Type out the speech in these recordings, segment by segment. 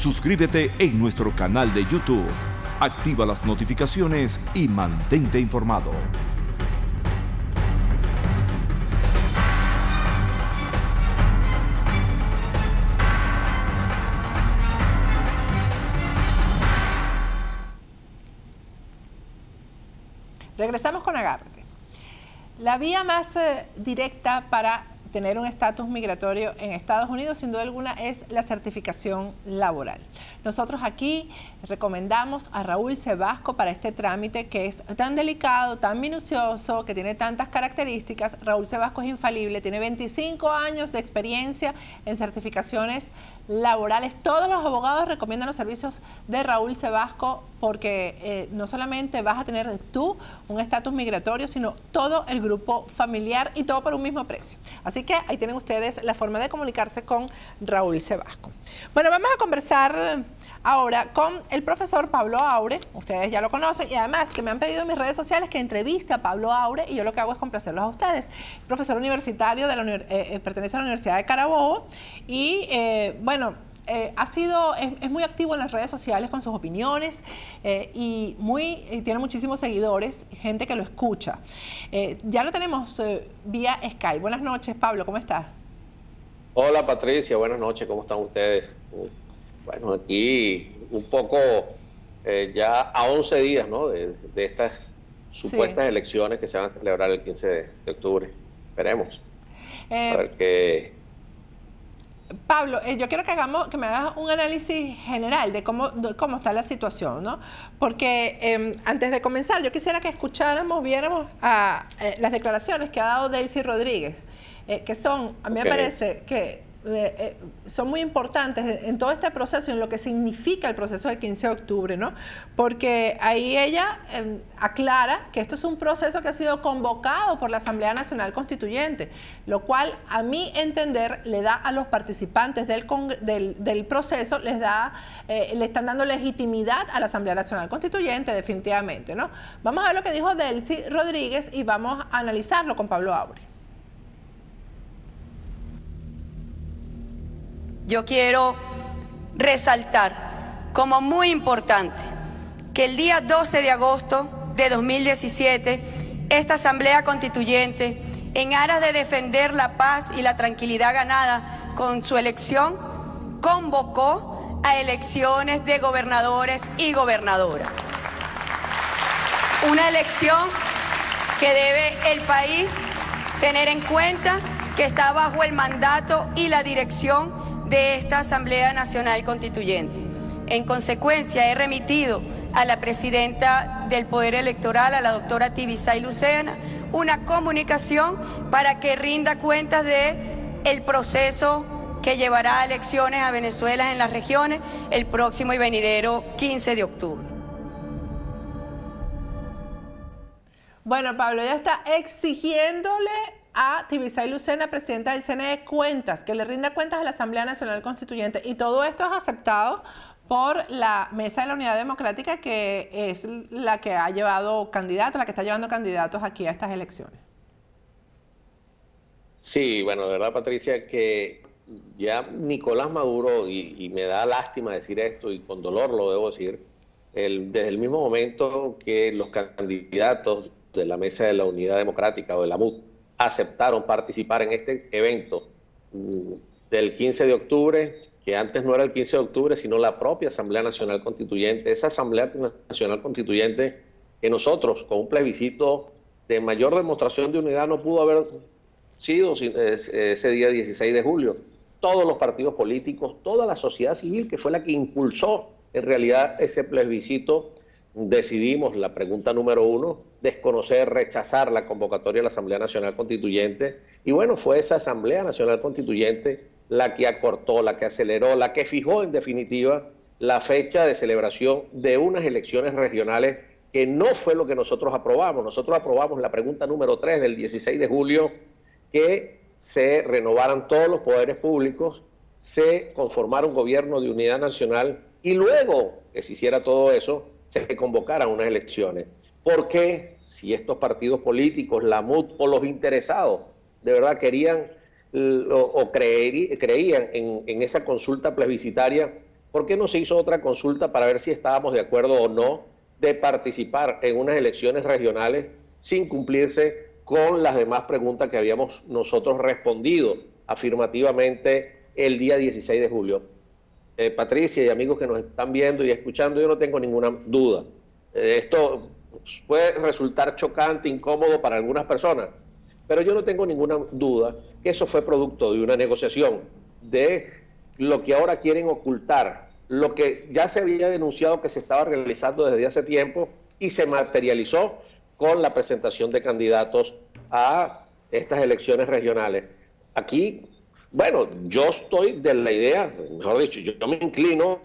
Suscríbete en nuestro canal de YouTube. Activa las notificaciones y mantente informado. Regresamos con Agárrate. La vía más directa para tener un estatus migratorio en Estados Unidos, sin duda alguna, es la certificación laboral. Nosotros aquí recomendamos a Raúl Sebasco para este trámite que es tan delicado, tan minucioso, que tiene tantas características. Raúl Sebasco es infalible, tiene 25 años de experiencia en certificaciones laborales. Todos los abogados recomiendan los servicios de Raúl Sebasco porque no solamente vas a tener tú un estatus migratorio, sino todo el grupo familiar y todo por un mismo precio. Así que ahí tienen ustedes la forma de comunicarse con Raúl Sebasco. Bueno, vamos a conversar ahora con el profesor Pablo Aure. Ustedes ya lo conocen y además que me han pedido en mis redes sociales que entreviste a Pablo Aure y yo lo que hago es complacerlos a ustedes. Profesor universitario, pertenece a la Universidad de Carabobo y bueno, es muy activo en las redes sociales con sus opiniones y tiene muchísimos seguidores, gente que lo escucha. Ya lo tenemos vía Skype. Buenas noches, Pablo, ¿cómo estás? Hola, Patricia, buenas noches, ¿cómo están ustedes? Bueno, aquí un poco ya a 11 días, ¿no?, de estas supuestas elecciones que se van a celebrar el 15 de octubre. Esperemos. A ver qué... Pablo, yo quiero que me hagas un análisis general de cómo está la situación, ¿no? Porque antes de comenzar, yo quisiera que viéramos las declaraciones que ha dado Delcy Rodríguez, que son, a mí me parece que son muy importantes en todo este proceso, en lo que significa el proceso del 15 de octubre, ¿no? Porque ahí ella aclara que esto es un proceso que ha sido convocado por la Asamblea Nacional Constituyente, lo cual, a mi entender, le da a los participantes del proceso, le están dando legitimidad a la Asamblea Nacional Constituyente, definitivamente, ¿no? Vamos a ver lo que dijo Delcy Rodríguez y vamos a analizarlo con Pablo Aure. Yo quiero resaltar como muy importante que el día 12 de agosto de 2017, esta Asamblea Constituyente, en aras de defender la paz y la tranquilidad ganada con su elección, convocó a elecciones de gobernadores y gobernadoras. Una elección que debe el país tener en cuenta que está bajo el mandato y la dirección de esta Asamblea Nacional Constituyente. En consecuencia, he remitido a la presidenta del Poder Electoral, a la doctora Tibisay Lucena, una comunicación para que rinda cuentas del proceso que llevará a elecciones a Venezuela en las regiones el próximo y venidero 15 de octubre. Bueno, Pablo, ya está exigiéndole a Tibisay Lucena, presidenta del CNE, cuentas, que le rinda cuentas a la Asamblea Nacional Constituyente. Y todo esto es aceptado por la Mesa de la Unidad Democrática, que es la que ha llevado candidatos, la que está llevando candidatos aquí a estas elecciones. Sí, bueno, de verdad, Patricia, que ya Nicolás Maduro, y me da lástima decir esto, y con dolor lo debo decir, desde el mismo momento que los candidatos de la Mesa de la Unidad Democrática o de la MUD aceptaron participar en este evento del 15 de octubre, que antes no era el 15 de octubre, sino la propia Asamblea Nacional Constituyente, esa Asamblea Nacional Constituyente que nosotros, con un plebiscito de mayor demostración de unidad, no pudo haber sido ese día 16 de julio. Todos los partidos políticos, toda la sociedad civil, que fue la que impulsó en realidad ese plebiscito, decidimos, la pregunta número 1, desconocer, rechazar la convocatoria de la Asamblea Nacional Constituyente. Y bueno, fue esa Asamblea Nacional Constituyente la que acortó, la que aceleró, la que fijó en definitiva la fecha de celebración de unas elecciones regionales, que no fue lo que nosotros aprobamos. Nosotros aprobamos la pregunta número 3 del 16 de julio, que se renovaran todos los poderes públicos, se conformara un gobierno de unidad nacional y luego que se hiciera todo eso, se convocaran unas elecciones. Porque si estos partidos políticos, la MUD o los interesados, de verdad querían o creían en esa consulta plebiscitaria, ¿Por qué no se hizo otra consulta para ver si estábamos de acuerdo o no de participar en unas elecciones regionales sin cumplirse con las demás preguntas que habíamos nosotros respondido afirmativamente el día 16 de julio? Patricia y amigos que nos están viendo y escuchando, yo no tengo ninguna duda. Esto puede resultar chocante, incómodo para algunas personas, pero yo no tengo ninguna duda que eso fue producto de una negociación, de lo que ahora quieren ocultar, lo que ya se había denunciado que se estaba realizando desde hace tiempo y se materializó con la presentación de candidatos a estas elecciones regionales. Aquí, bueno, yo estoy de la idea, mejor dicho, yo me inclino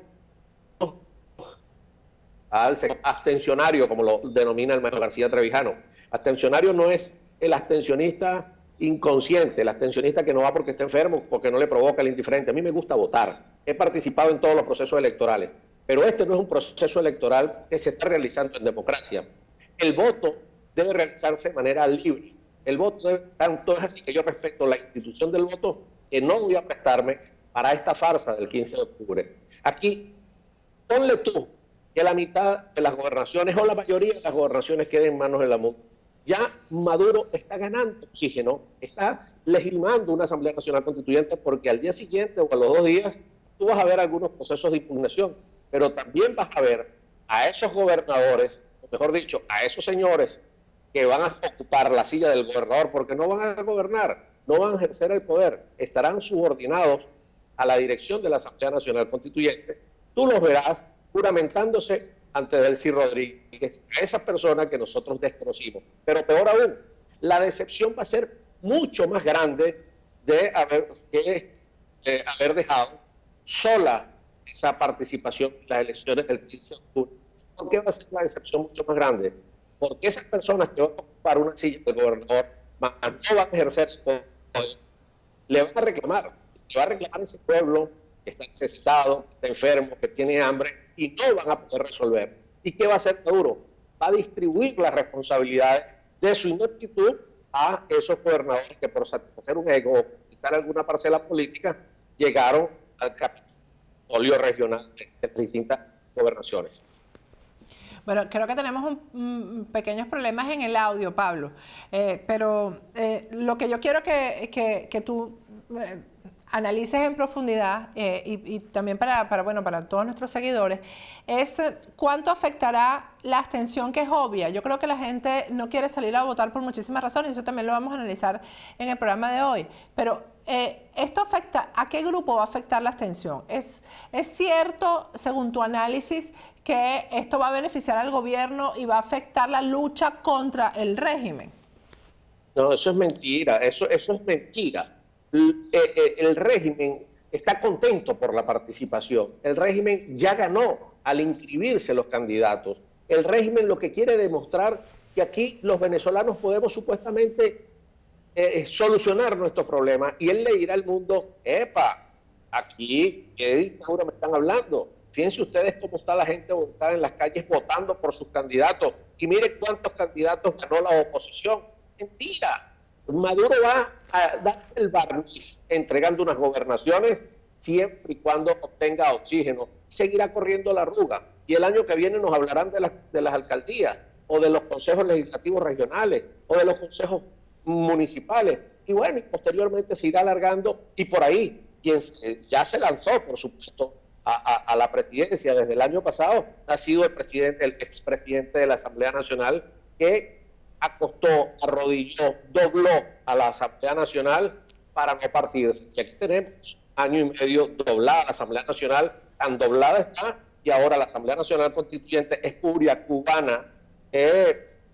al abstencionario, como lo denomina el maestro García Trevijano. Abstencionario no es el abstencionista inconsciente, el abstencionista que no va porque está enfermo, porque no le provoca el indiferente. A mí me gusta votar, he participado en todos los procesos electorales, pero este no es un proceso electoral que se está realizando en democracia. El voto debe realizarse de manera libre. El voto debe, tanto es así que yo respeto la institución del voto, que no voy a prestarme para esta farsa del 15 de octubre. Aquí, ponle tú que la mitad de las gobernaciones o la mayoría de las gobernaciones queden en manos de la MUD. Ya Maduro está ganando oxígeno, está legitimando una Asamblea Nacional Constituyente, porque al día siguiente o a los 2 días tú vas a ver algunos procesos de impugnación, pero también vas a ver a esos gobernadores, o mejor dicho, a esos señores que van a ocupar la silla del gobernador, porque no van a gobernar, no van a ejercer el poder, estarán subordinados a la dirección de la Asamblea Nacional Constituyente. Tú los verás juramentándose ante Delcy Rodríguez, a esa persona que nosotros desconocimos. Pero peor aún, la decepción va a ser mucho más grande de haber dejado sola esa participación en las elecciones del 15 de octubre. ¿Por qué va a ser la decepción mucho más grande? Porque esas personas que van a ocupar una silla del gobernador no van a ejercer el poder, le van a reclamar a ese pueblo que está necesitado, que está enfermo, que tiene hambre, y no van a poder resolver. ¿Y qué va a hacer Maduro? Va a distribuir las responsabilidades de su ineptitud a esos gobernadores que, por satisfacer un ego o conquistar alguna parcela política, llegaron al Capitolio regional de distintas gobernaciones. Bueno, creo que tenemos pequeños problemas en el audio, Pablo, pero lo que yo quiero que tú analices en profundidad y también para todos nuestros seguidores es cuánto afectará la abstención, que es obvia. Yo creo que la gente no quiere salir a votar por muchísimas razones, eso también lo vamos a analizar en el programa de hoy, pero ¿esto afecta? ¿A qué grupo va a afectar la abstención? ¿Es cierto, según tu análisis, que esto va a beneficiar al gobierno y va a afectar la lucha contra el régimen? No, eso es mentira, eso es mentira. El régimen está contento por la participación. El régimen ya ganó al inscribirse los candidatos. El régimen lo que quiere demostrar que aquí los venezolanos podemos supuestamente solucionar nuestros problemas, y él le dirá al mundo: epa, aquí, ¿qué dictadura me están hablando? Fíjense ustedes cómo está la gente votada en las calles votando por sus candidatos, y miren cuántos candidatos ganó la oposición. Mentira. Maduro va a darse el barniz entregando unas gobernaciones siempre y cuando obtenga oxígeno. Seguirá corriendo la arruga, y el año que viene nos hablarán de las alcaldías, o de los consejos legislativos regionales, o de los consejos municipales, y bueno, y posteriormente se irá alargando, y por ahí quien ya se lanzó, por supuesto, a la presidencia desde el año pasado ha sido el expresidente de la Asamblea Nacional, que acostó, arrodilló, dobló a la Asamblea Nacional para no partirse. Y aquí tenemos año y medio doblada la Asamblea Nacional, tan doblada está, y ahora la Asamblea Nacional Constituyente espuria, cubana,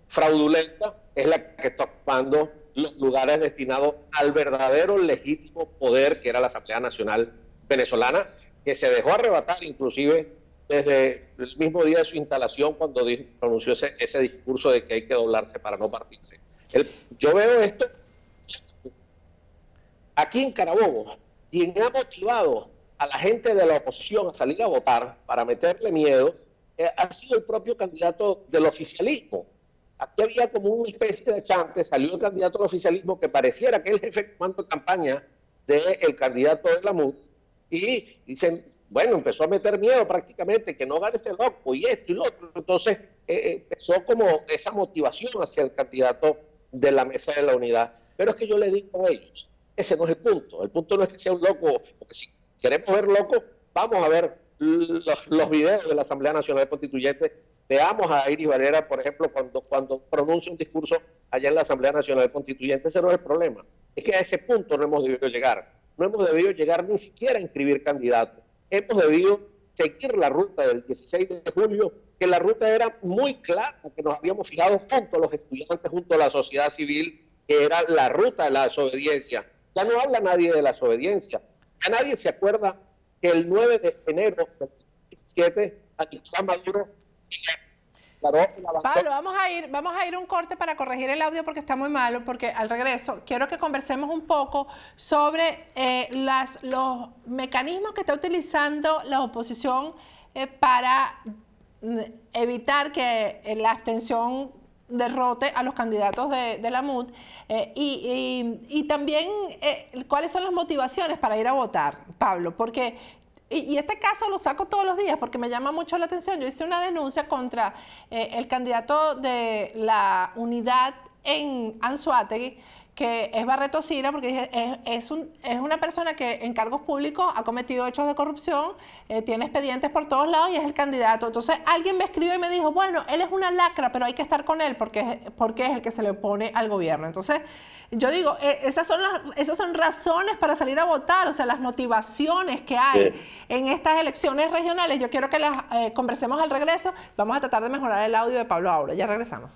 fraudulenta, es la que está ocupando los lugares destinados al verdadero legítimo poder, que era la Asamblea Nacional venezolana, que se dejó arrebatar inclusive desde el mismo día de su instalación, cuando pronunció ese discurso de que hay que doblarse para no partirse. Yo veo esto aquí en Carabobo. Quien ha motivado a la gente de la oposición a salir a votar para meterle miedo ha sido el propio candidato del oficialismo. Aquí había como una especie de chante, salió el candidato del oficialismo que pareciera que es el jefe de comando de campaña del candidato de la MUD, y dicen: bueno, empezó a meter miedo prácticamente, que no gane ese loco y esto y lo otro. Entonces empezó como esa motivación hacia el candidato de la Mesa de la Unidad. Pero es que yo le digo a ellos, ese no es el punto no es que sea un loco, porque si queremos ver loco, vamos a ver los videos de la Asamblea Nacional Constituyente. Veamos a Iris Valera, por ejemplo, cuando pronuncia un discurso allá en la Asamblea Nacional Constituyente. Ese no es el problema, es que a ese punto no hemos debido llegar. No hemos debido llegar ni siquiera a inscribir candidatos. Hemos debido seguir la ruta del 16 de julio, que la ruta era muy clara, que nos habíamos fijado junto a los estudiantes, junto a la sociedad civil, que era la ruta de la desobediencia. Ya no habla nadie de la desobediencia. Ya nadie se acuerda que el 9 de enero del 2017 a Nicolás Maduro se declaró la bandera. Pablo, vamos a ir un corte para corregir el audio porque está muy malo, porque al regreso quiero que conversemos un poco sobre los mecanismos que está utilizando la oposición para evitar que la abstención derrote a los candidatos de la MUD y también cuáles son las motivaciones para ir a votar, Pablo, porque y este caso lo saco todos los días porque me llama mucho la atención. Yo hice una denuncia contra el candidato de la unidad en Anzoátegui, que es Barreto Sira, porque dije, es una persona que en cargos públicos ha cometido hechos de corrupción, tiene expedientes por todos lados y es el candidato. Entonces alguien me escribió y me dijo, bueno, él es una lacra, pero hay que estar con él porque es el que se le opone al gobierno. Entonces yo digo, esas son razones para salir a votar, o sea, las motivaciones que hay en estas elecciones regionales. Yo quiero que las conversemos al regreso. Vamos a tratar de mejorar el audio de Pablo Aura. Ya regresamos.